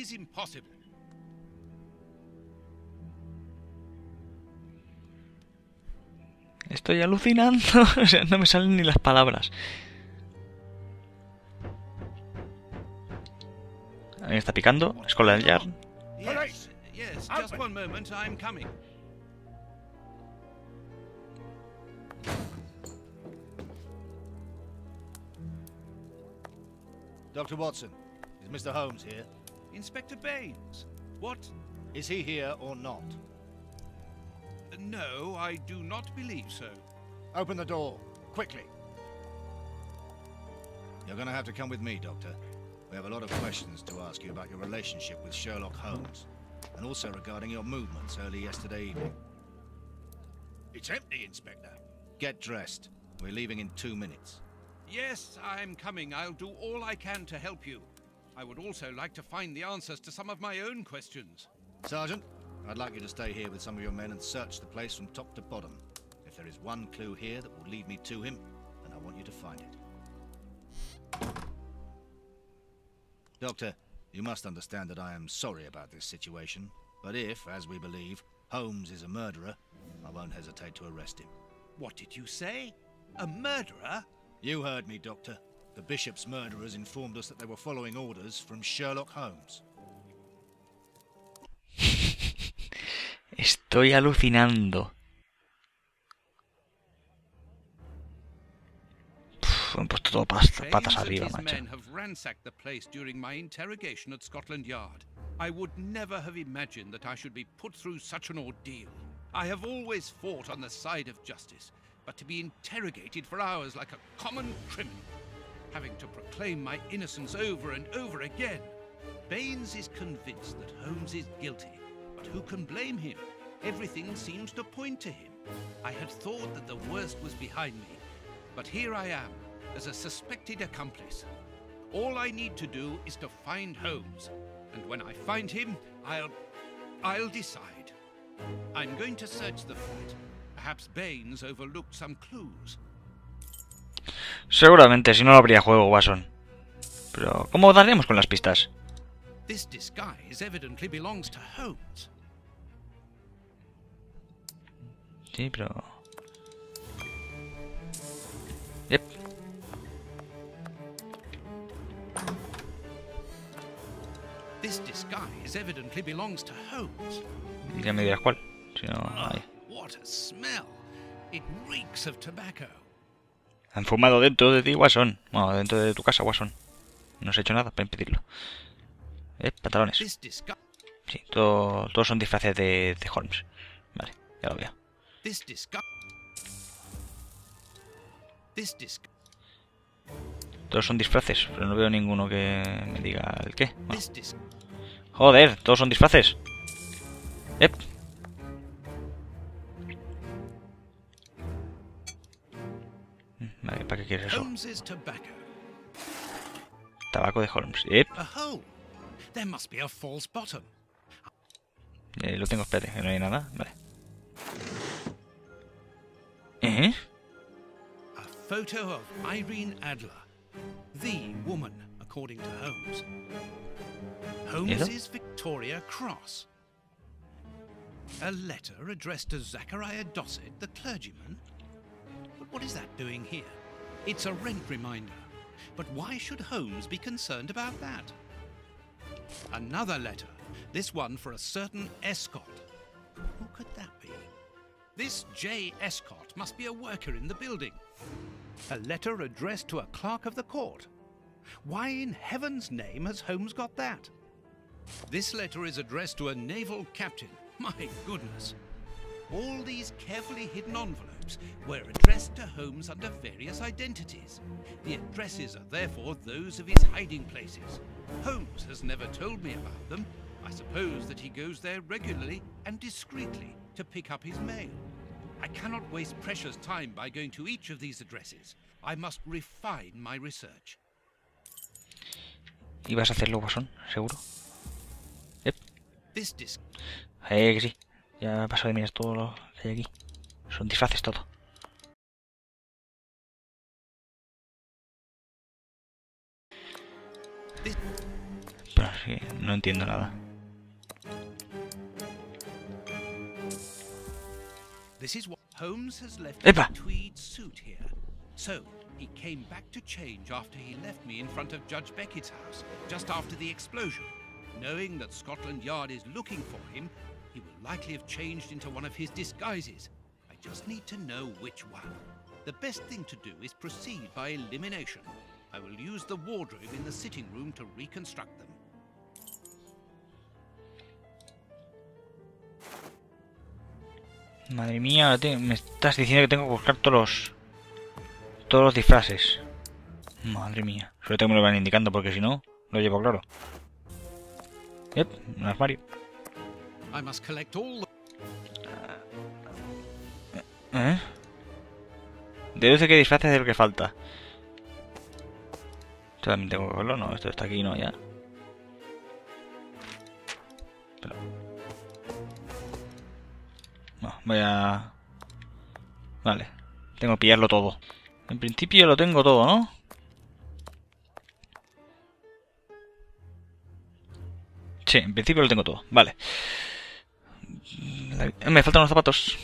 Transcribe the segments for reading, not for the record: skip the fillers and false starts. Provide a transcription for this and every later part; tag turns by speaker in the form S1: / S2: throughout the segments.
S1: is impossible.
S2: Estoy alucinando. O sea, no me salen ni las palabras. Alguien está picando. Escola del Yarn.
S1: Yes, yes, just one moment, I'm coming.
S3: Dr. Watson, is Mr. Holmes here?
S1: Inspector Baines, what?
S3: Is he here or not?
S1: No, I do not believe so.
S3: Open the door, quickly. You're going to have to come with me, Doctor. We have a lot of questions to ask you about your relationship with Sherlock Holmes, and also regarding your movements early yesterday evening.
S1: It's empty, Inspector.
S3: Get dressed. We're leaving in 2 minutes.
S1: Yes, I'm coming. I'll do all I can to help you. I would also like to find the answers to some of my own questions.
S3: Sergeant, I'd like you to stay here with some of your men and search the place from top to bottom. If there is one clue here that will lead me to him, then I want you to find it. Doctor, you must understand that I am sorry about this situation, but if, as we believe, Holmes is a murderer, I won't hesitate to arrest him.
S1: What did you say? A murderer?
S3: You heard me, Doctor. The Bishop's murderers informed us that they were following orders from Sherlock Holmes.
S2: Estoy alucinando. Han puesto todo patas arriba,
S1: Baines and his
S2: macho.
S1: men have ransacked the place during my interrogation at Scotland Yard. I would never have imagined that I should be put through such an ordeal. I have always fought on the side of justice, but to be interrogated for hours like a common criminal, having to proclaim my innocence over and over again. Baines is convinced that Holmes is guilty, but who can blame him? Everything seems to point to him. I had thought that the worst was behind me, but here I am, as a suspected accomplice. All I need to do is to find Holmes, and when I find him, I'll decide. I'm going to search the flat. Perhaps Baines overlooked some clues.
S2: Seguramente, si no, no habría juego, Watson. Pero, ¿cómo daremos con las pistas?
S1: This disguise evidently belongs to Holmes.
S2: Sí, pero... Yep.
S1: This disguise evidently belongs to Holmes.
S2: Ya me dirás cuál. Si no, ahí.
S1: What a smell! It reeks of tobacco.
S2: Han fumado dentro de ti, Watson. Bueno, dentro de tu casa, Watson. No has hecho nada para impedirlo. Pantalones.
S1: This disguise.
S2: Sí, todos son disfraces de Holmes. Vale, ya lo veo.
S1: This disguise. This disguise.
S2: Todos son disfraces, pero no veo ninguno que me diga el qué. Bueno.
S1: This dis.
S2: Joder, todos son disfraces. Yep. Vale, ¿para qué quieres eso?
S1: Holmes's tobacco.
S2: Tabaco de Holmes. Yep.
S1: A hole. There must be a false bottom.
S2: Lo tengo, espérate, que no hay nada. Vale.
S1: A photo of Irene Adler, the woman, according to Holmes. Holmes's Victoria Cross. A letter addressed to Zachariah Dossett, the clergyman. But what is that doing here? It's a rent reminder. But why should Holmes be concerned about that? Another letter. This one for a certain Escott. Who could that be? This J. Escott must be a worker in the building. A letter addressed to a clerk of the court. Why in heaven's name has Holmes got that? This letter is addressed to a naval captain. My goodness. All these carefully hidden envelopes were addressed to Holmes under various identities. The addresses are therefore those of his hiding places. Holmes has never told me about them. I suppose that he goes there regularly and discreetly to pick up his mail. I cannot waste precious time by going to each of these addresses. I must refine my research.
S2: ¿Y vas a hacerlo, Watson? ¿Seguro? Yep.
S1: This disc.
S2: Que sí. Ya paso de mirar todo lo que hay aquí. Son disfraces todo. Pero Sí, no entiendo nada.
S1: This is what Holmes has left
S2: Epa.
S1: a tweed suit here. So, he came back to change after he left me in front of Judge Beckett's house, just after the explosion. Knowing that Scotland Yard is looking for him, he will likely have changed into one of his disguises. I just need to know which one. The best thing to do is proceed by elimination. I will use the wardrobe in the sitting room to reconstruct them.
S2: Madre mía, me estás diciendo que tengo que buscar todos los disfraces. Madre mía. Sobre todo me lo van indicando porque si no, lo llevo claro. Yep, un armario.
S1: I must collect all
S2: ¿Eh? Deduce que disfraces es el que falta. Esto también tengo que verlo, no, esto está aquí, no, ya. Pero... no, voy a... vale, tengo que pillarlo todo. En principio lo tengo todo, ¿no? Sí, en principio lo tengo todo, vale. Me faltan los zapatos.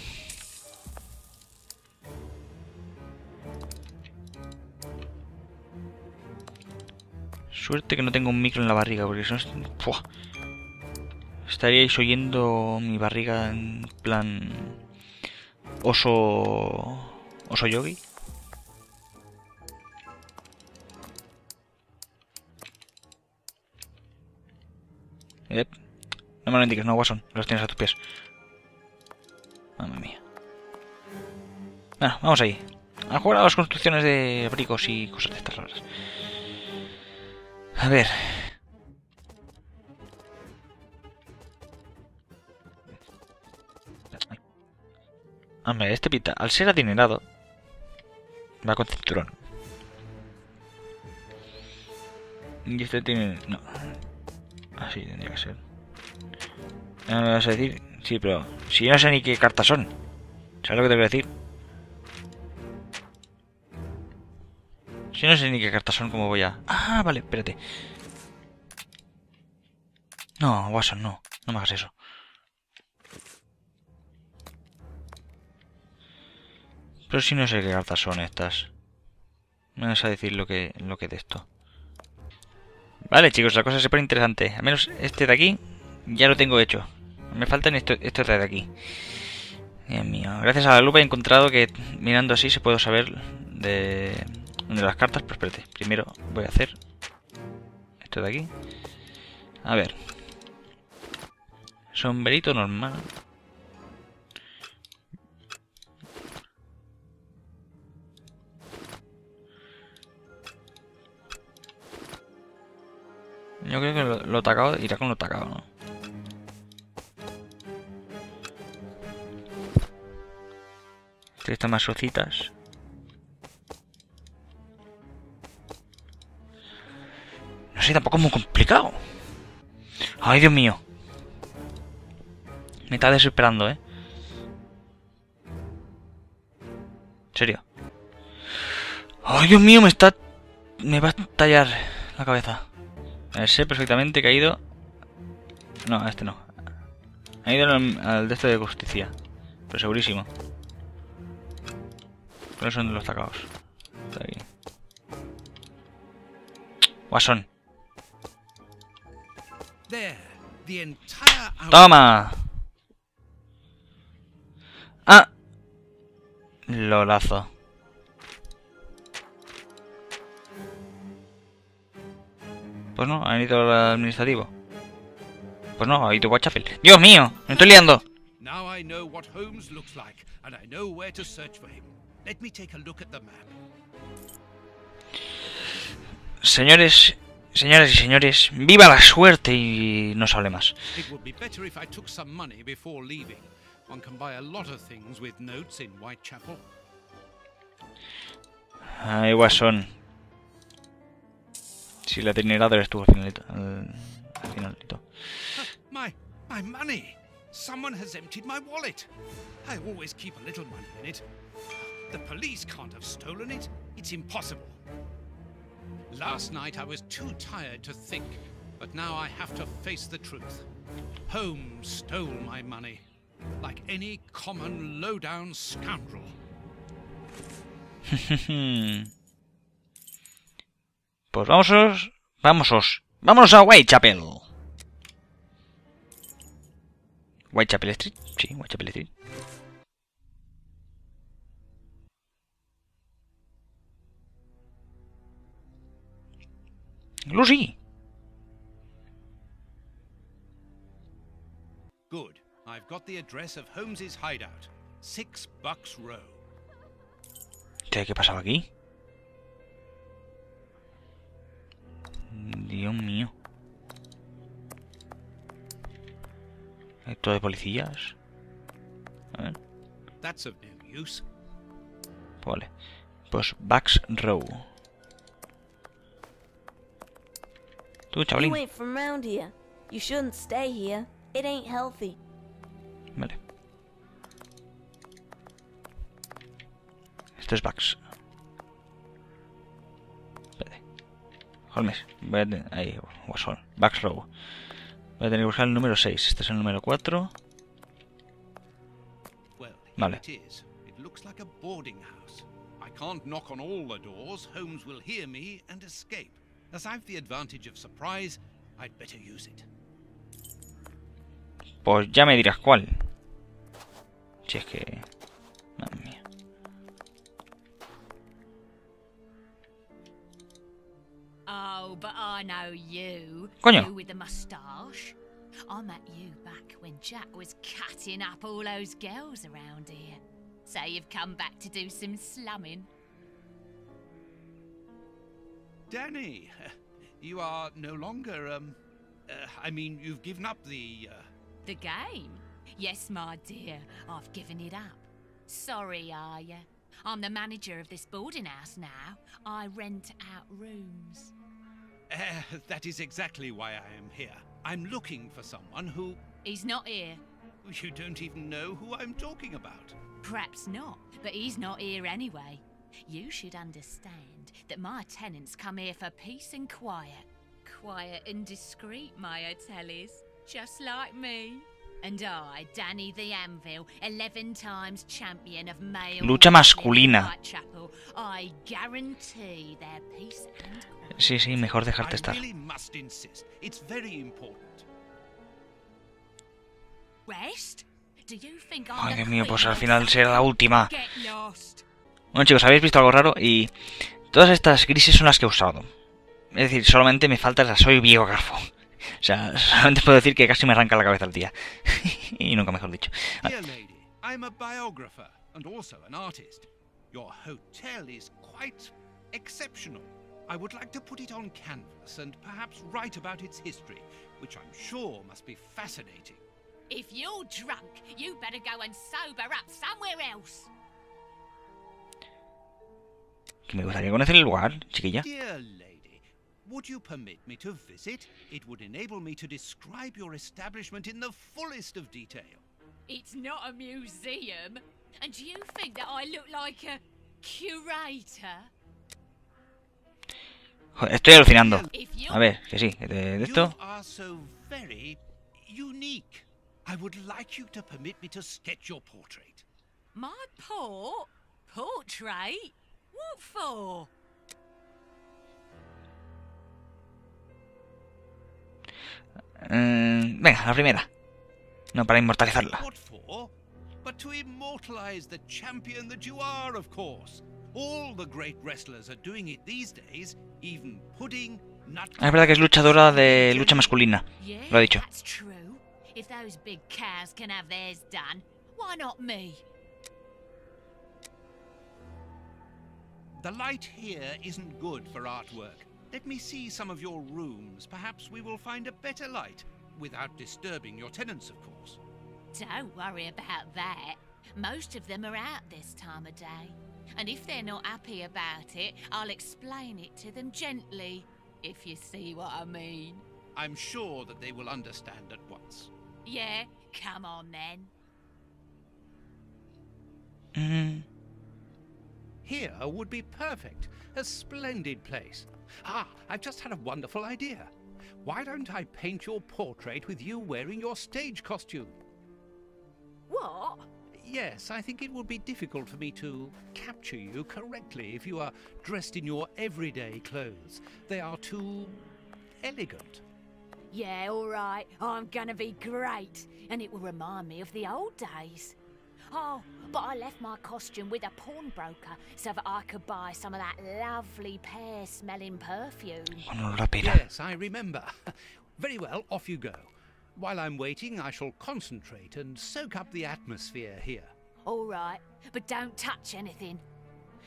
S2: Suerte que no tengo un micro en la barriga, porque si no... ¡pua! Estaríais oyendo mi barriga en plan... oso yogi. No me lo indiques, no, Watson. Los tienes a tus pies. Mamma mía. Bueno, vamos ahí. A jugar a las construcciones de abrigos y cosas de estas raras. A ver. Hombre, este pinta. Al ser adinerado, va con cinturón. Y este tiene... no. Así tendría que ser. ¿No me vas a decir? Sí, pero... si yo no sé ni qué cartas son. ¿Sabes lo que te voy a decir? Si no sé ni qué cartas son, ¿cómo voy a...? Ah, vale, espérate. No, Watson, no. No me hagas eso. Pero si no sé qué cartas son estas. Me vas a decir lo que de esto. Vale, chicos, la cosa se pone interesante. Al menos este de aquí ya lo tengo hecho. Me faltan estos de aquí. Dios mío. Gracias a la lupa he encontrado que mirando así se puede saber de las cartas. Pero espérate, primero voy a hacer esto de aquí. A ver. Sombrerito normal. Yo creo que lo tacado irá con lo tacado, ¿no? Este está más sucitas. No sé, tampoco es muy complicado. Ay, Dios mío. Me está desesperando, ¿eh? ¿En serio? Ay, Dios mío, me va a estallar la cabeza. Sé perfectamente que ha ido... no, este no. Ha ido al de este de justicia. Pero segurísimo. ¿Cuáles son los tacados? Está aquí. Watson. ¡Toma! ¡Ah! Lolazo. Pues no, ha ido al administrativo. Pues no, ha ido a Sheffield. ¡Dios mío! ¡Me estoy liando!
S1: Now I know what Holmes looks like, and I know where to search for him. Let me take a look at the map.
S2: Señores, señoras y señores, viva la suerte y no se hable más.
S1: It would be better if I took some money before leaving. One can buy a lot of things with notes in Whitechapel.
S2: Ay, Watson. Si la adinerado eres tú al finalito. Al finalito.
S1: My money! Someone has emptied my wallet. I always keep a little money in it. The police can't have stolen it. It's impossible. Last night I was too tired to think. But now I have to face the truth. Holmes stole my money, like any common low-down scoundrel.
S2: Pues vámonos a Whitechapel. Whitechapel Street, sí, Whitechapel Street. Lucy.
S1: Good. I've got the address of Holmes's hideout. 6 Bucks Row.
S2: ¿Qué pasaba aquí? Dios mío. Esto de policías. A ver.
S1: That's of no use.
S2: Vale. Pues Bucks Row. Tú, chavalín.
S4: You ain't from round here. You shouldn't stay here. It ain't healthy.
S2: Vale. Esto es Bucks. Espérate. Holmes. Ahí, Watson. Bucks Row. Voy a tener que buscar el número 6. Este es el número 4. Vale.
S1: It is. It looks like a boarding house. I can't knock on all the doors. Holmes will hear me and escape. As I've the advantage of surprise, I'd better use it.
S2: Pues ya me dirás cuál. Si es que... Madre mía.
S5: Oh, but I know you.
S2: Coño.
S5: You with the moustache. I met you back when Jack was cutting up all those girls around here. So you've come back to do some slumming.
S1: Danny, you are no longer, I mean, you've given up the,
S5: The game? Yes, my dear, I've given it up. Sorry, are ya? I'm the manager of this boarding house now. I rent out rooms.
S1: That is exactly why I am here. I'm looking for someone who...
S5: He's not here.
S1: You don't even know who I'm talking about.
S5: Perhaps not, but he's not here anyway. You should understand that my tenants come here for peace and quiet. Quiet and discreet, my Atellies. Just like me. And I, Danny the Anvil, 11 times champion of male...
S2: Lucha masculina.
S5: Whitechapel, I guarantee their peace and quiet.
S2: Sí, sí, mejor dejarte estar.
S1: I really must insist. It's very important.
S5: Rest? Do you think
S2: Ay,
S5: I'm
S2: Dios
S5: the
S2: mío, pues
S5: queen
S2: al
S5: of
S2: final será la
S5: Suffolk?
S2: última.
S5: Get lost.
S2: Bueno, chicos, habéis visto algo raro y todas estas grises son las que he usado. Es decir, solamente me falta el soy biógrafo. O sea, solamente puedo decir que casi me arranca la cabeza el día. Y nunca mejor dicho.
S1: Dear lady, I'm a biographer and also an artist. Your hotel is quite exceptional. I would like to put it on canvas and perhaps write about its history, which I'm sure must be fascinating.
S5: If you're drunk, you better go and sober up somewhere else.
S2: Que me gustaría conocer el lugar, chiquilla.
S1: Dear lady, would you permit me to visit? It would enable me to describe your establishment in the fullest of detail.
S5: It's not a museum. And do you think that I look like a curator?
S2: Joder, estoy alucinando.
S5: If you...
S2: A ver, que sí, de esto.
S1: You are so very unique. I would like you to permit me to sketch your portrait.
S5: My portrait? What for?
S2: Venga, la primera. No, para inmortalizarla.
S1: What for? But to immortalize the champion that you are, of course. All the great wrestlers are doing it these days, even Pudding, Nut...
S2: Es verdad que es luchadora de lucha masculina.
S5: Yeah,
S2: Lo ha dicho.
S5: that's true. If those big cows can have theirs done, why not me?
S1: The light here isn't good for artwork. Let me see some of your rooms. Perhaps we will find a better light, without disturbing your tenants, of course.
S5: Don't worry about that. Most of them are out this time of day. And if they're not happy about it, I'll explain it to them gently, if you see what I mean.
S1: I'm sure that they will understand at once.
S5: Yeah, come on then.
S1: Here would be perfect. A splendid place. Ah, I've just had a wonderful idea. why don't I paint your portrait with you wearing your stage costume?
S4: What?
S1: Yes, I think it would be difficult for me to capture you correctly if you are dressed in your everyday clothes. They are too elegant.
S5: Yeah, all right. I'm gonna be great, and it will remind me of the old days. Oh, but I left my costume with a pawnbroker so that I could buy some of that lovely pear-smelling perfume.
S1: Yes, I remember. Very well, off you go. While I'm waiting, I shall concentrate and soak up the atmosphere here.
S5: All right, but don't touch anything.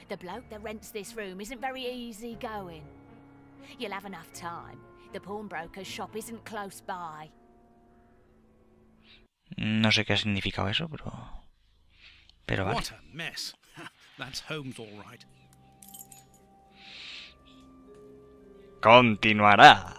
S5: The bloke that rents this room isn't very easy going. You'll have enough time. The pawnbroker's shop isn't close by.
S2: No sé qué ha significado eso, pero vale.
S1: What a mess. That's Holmes all right.
S2: Continuará.